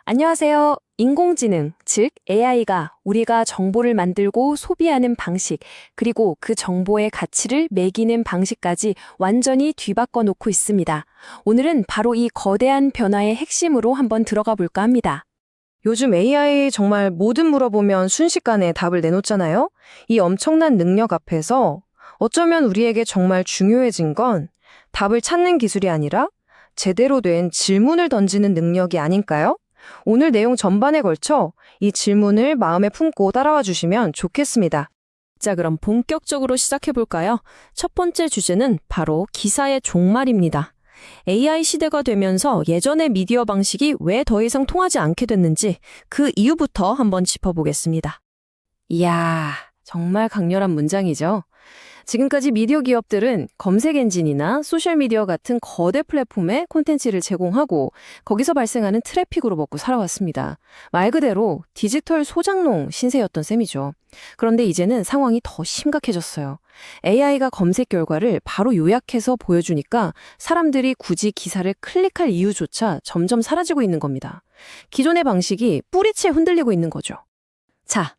안녕하세요. 인공지능, 즉 AI가 우리가 정보를 만들고 소비하는 방식, 그리고 그 정보의 가치를 매기는 방식까지 완전히 뒤바꿔 놓고 있습니다. 오늘은 바로 이 거대한 변화의 핵심으로 한번 들어가 볼까 합니다. 요즘 AI 정말 뭐든 물어보면 순식간에 답을 내놓잖아요? 이 엄청난 능력 앞에서 어쩌면 우리에게 정말 중요해진 건 답을 찾는 기술이 아니라 제대로 된 질문을 던지는 능력이 아닐까요? 오늘 내용 전반에 걸쳐 이 질문을 마음에 품고 따라와 주시면 좋겠습니다. 자, 그럼 본격적으로 시작해 볼까요? 첫 번째 주제는 바로 기사의 종말입니다. AI 시대가 되면서 예전의 미디어 방식이 왜 더 이상 통하지 않게 됐는지 그 이유부터 한번 짚어보겠습니다. 이야, 정말 강렬한 문장이죠. 지금까지 미디어 기업들은 검색 엔진이나 소셜미디어 같은 거대 플랫폼에 콘텐츠를 제공하고 거기서 발생하는 트래픽으로 먹고 살아왔습니다. 말 그대로 디지털 소장농 신세였던 셈이죠. 그런데 이제는 상황이 더 심각해졌어요. AI가 검색 결과를 바로 요약해서 보여주니까 사람들이 굳이 기사를 클릭할 이유조차 점점 사라지고 있는 겁니다. 기존의 방식이 뿌리째 흔들리고 있는 거죠. 자,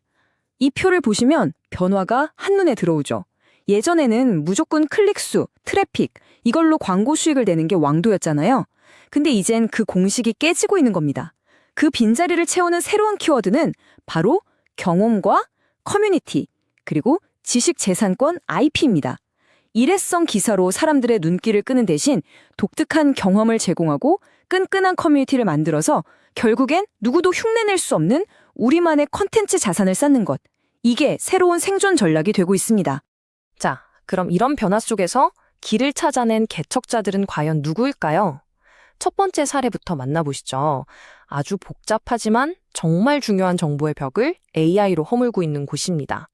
이 표를 보시면 변화가 한눈에 들어오죠. 예전에는 무조건 클릭수, 트래픽, 이걸로 광고 수익을 내는 게 왕도였잖아요. 근데 이젠 그 공식이 깨지고 있는 겁니다. 그 빈자리를 채우는 새로운 키워드는 바로 경험과 커뮤니티, 그리고 지식재산권 IP입니다. 일회성 기사로 사람들의 눈길을 끄는 대신 독특한 경험을 제공하고 끈끈한 커뮤니티를 만들어서 결국엔 누구도 흉내낼 수 없는 우리만의 컨텐츠 자산을 쌓는 것. 이게 새로운 생존 전략이 되고 있습니다. 자, 그럼 이런 변화 속에서 길을 찾아낸 개척자들은 과연 누구일까요? 첫 번째 사례부터 만나보시죠. 아주 복잡하지만 정말 중요한 정보의 벽을 AI로 허물고 있는 곳입니다.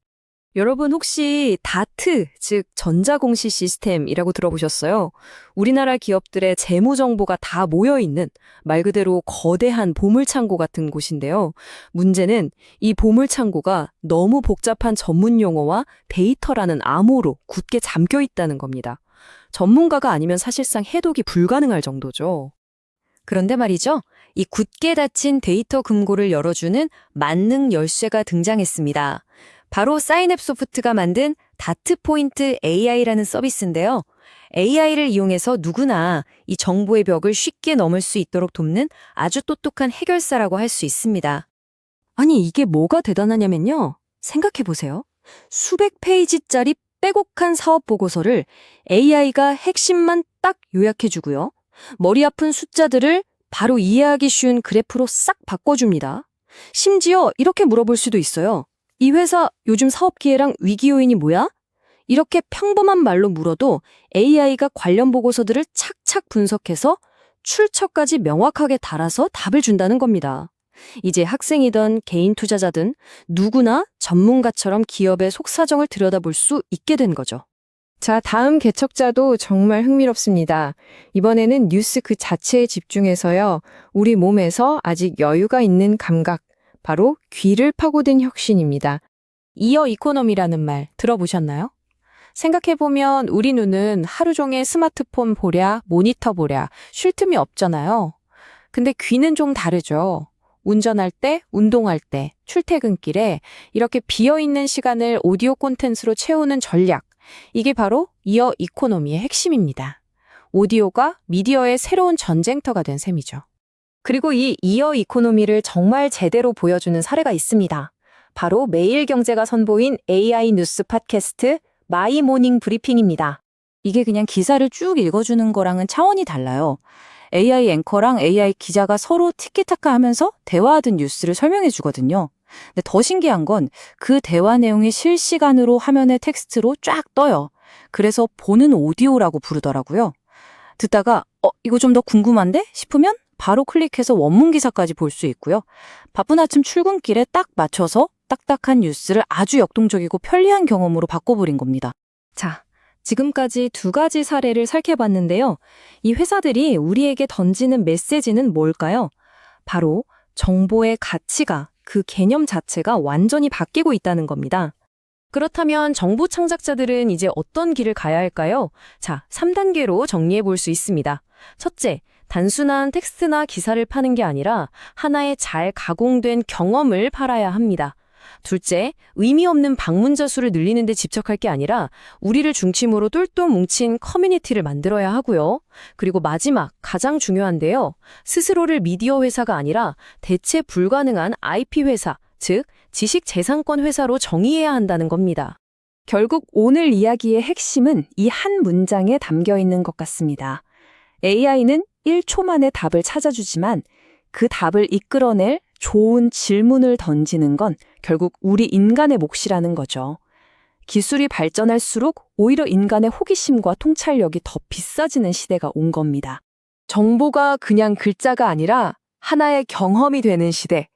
여러분 혹시 다트, 즉 전자공시 시스템이라고 들어보셨어요? 우리나라 기업들의 재무 정보가 다 모여있는 말 그대로 거대한 보물창고 같은 곳인데요. 문제는 이 보물창고가 너무 복잡한 전문 용어와 데이터라는 암호로 굳게 잠겨 있다는 겁니다. 전문가가 아니면 사실상 해독이 불가능할 정도죠. 그런데 말이죠. 이 굳게 닫힌 데이터 금고를 열어주는 만능 열쇠가 등장했습니다. 바로 사인앱소프트가 만든 다트포인트 AI라는 서비스인데요. AI를 이용해서 누구나 이 정보의 벽을 쉽게 넘을 수 있도록 돕는 아주 똑똑한 해결사라고 할 수 있습니다. 아니, 이게 뭐가 대단하냐면요. 생각해보세요. 수백 페이지짜리 빼곡한 사업 보고서를 AI가 핵심만 딱 요약해주고요. 머리 아픈 숫자들을 바로 이해하기 쉬운 그래프로 싹 바꿔줍니다. 심지어 이렇게 물어볼 수도 있어요. 이 회사 요즘 사업 기회랑 위기 요인이 뭐야? 이렇게 평범한 말로 물어도 AI가 관련 보고서들을 착착 분석해서 출처까지 명확하게 달아서 답을 준다는 겁니다. 이제 학생이든 개인 투자자든 누구나 전문가처럼 기업의 속사정을 들여다볼 수 있게 된 거죠. 자, 다음 개척자도 정말 흥미롭습니다. 이번에는 뉴스 그 자체에 집중해서요. 우리 몸에서 아직 여유가 있는 감각, 바로 귀를 파고든 혁신입니다. 이어 이코노미라는 말 들어보셨나요? 생각해보면 우리 눈은 하루 종일 스마트폰 보랴, 모니터 보랴, 쉴 틈이 없잖아요. 근데 귀는 좀 다르죠. 운전할 때, 운동할 때, 출퇴근길에 이렇게 비어있는 시간을 오디오 콘텐츠로 채우는 전략. 이게 바로 이어 이코노미의 핵심입니다. 오디오가 미디어의 새로운 전쟁터가 된 셈이죠. 그리고 이 이어 이코노미를 정말 제대로 보여주는 사례가 있습니다. 바로 매일경제가 선보인 AI 뉴스 팟캐스트 마이 모닝 브리핑입니다. 이게 그냥 기사를 쭉 읽어주는 거랑은 차원이 달라요. AI 앵커랑 AI 기자가 서로 티키타카 하면서 대화하던 뉴스를 설명해 주거든요. 근데 더 신기한 건 그 대화 내용이 실시간으로 화면에 텍스트로 쫙 떠요. 그래서 보는 오디오라고 부르더라고요. 듣다가 이거 좀 더 궁금한데? 싶으면 바로 클릭해서 원문 기사까지 볼 수 있고요. 바쁜 아침 출근길에 딱 맞춰서 딱딱한 뉴스를 아주 역동적이고 편리한 경험으로 바꿔버린 겁니다. 자, 지금까지 두 가지 사례를 살펴봤는데요. 이 회사들이 우리에게 던지는 메시지는 뭘까요? 바로 정보의 가치가, 그 개념 자체가 완전히 바뀌고 있다는 겁니다. 그렇다면 정보 창작자들은 이제 어떤 길을 가야 할까요? 자, 3단계로 정리해 볼 수 있습니다. 첫째, 단순한 텍스트나 기사를 파는 게 아니라 하나의 잘 가공된 경험을 팔아야 합니다. 둘째, 의미 없는 방문자 수를 늘리는 데 집착할 게 아니라 우리를 중심으로 똘똘 뭉친 커뮤니티를 만들어야 하고요. 그리고 마지막, 가장 중요한데요. 스스로를 미디어 회사가 아니라 대체 불가능한 IP 회사, 즉 지식재산권 회사로 정의해야 한다는 겁니다. 결국 오늘 이야기의 핵심은 이 한 문장에 담겨 있는 것 같습니다. AI는 1초 만에 답을 찾아주지만 그 답을 이끌어낼 좋은 질문을 던지는 건 결국 우리 인간의 몫이라는 거죠. 기술이 발전할수록 오히려 인간의 호기심과 통찰력이 더 비싸지는 시대가 온 겁니다. 정보가 그냥 글자가 아니라 하나의 경험이 되는 시대.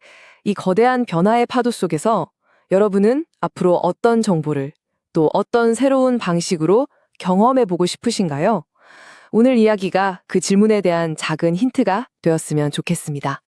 이 거대한 변화의 파도 속에서 여러분은 앞으로 어떤 정보를 또 어떤 새로운 방식으로 경험해보고 싶으신가요? 오늘 이야기가 그 질문에 대한 작은 힌트가 되었으면 좋겠습니다.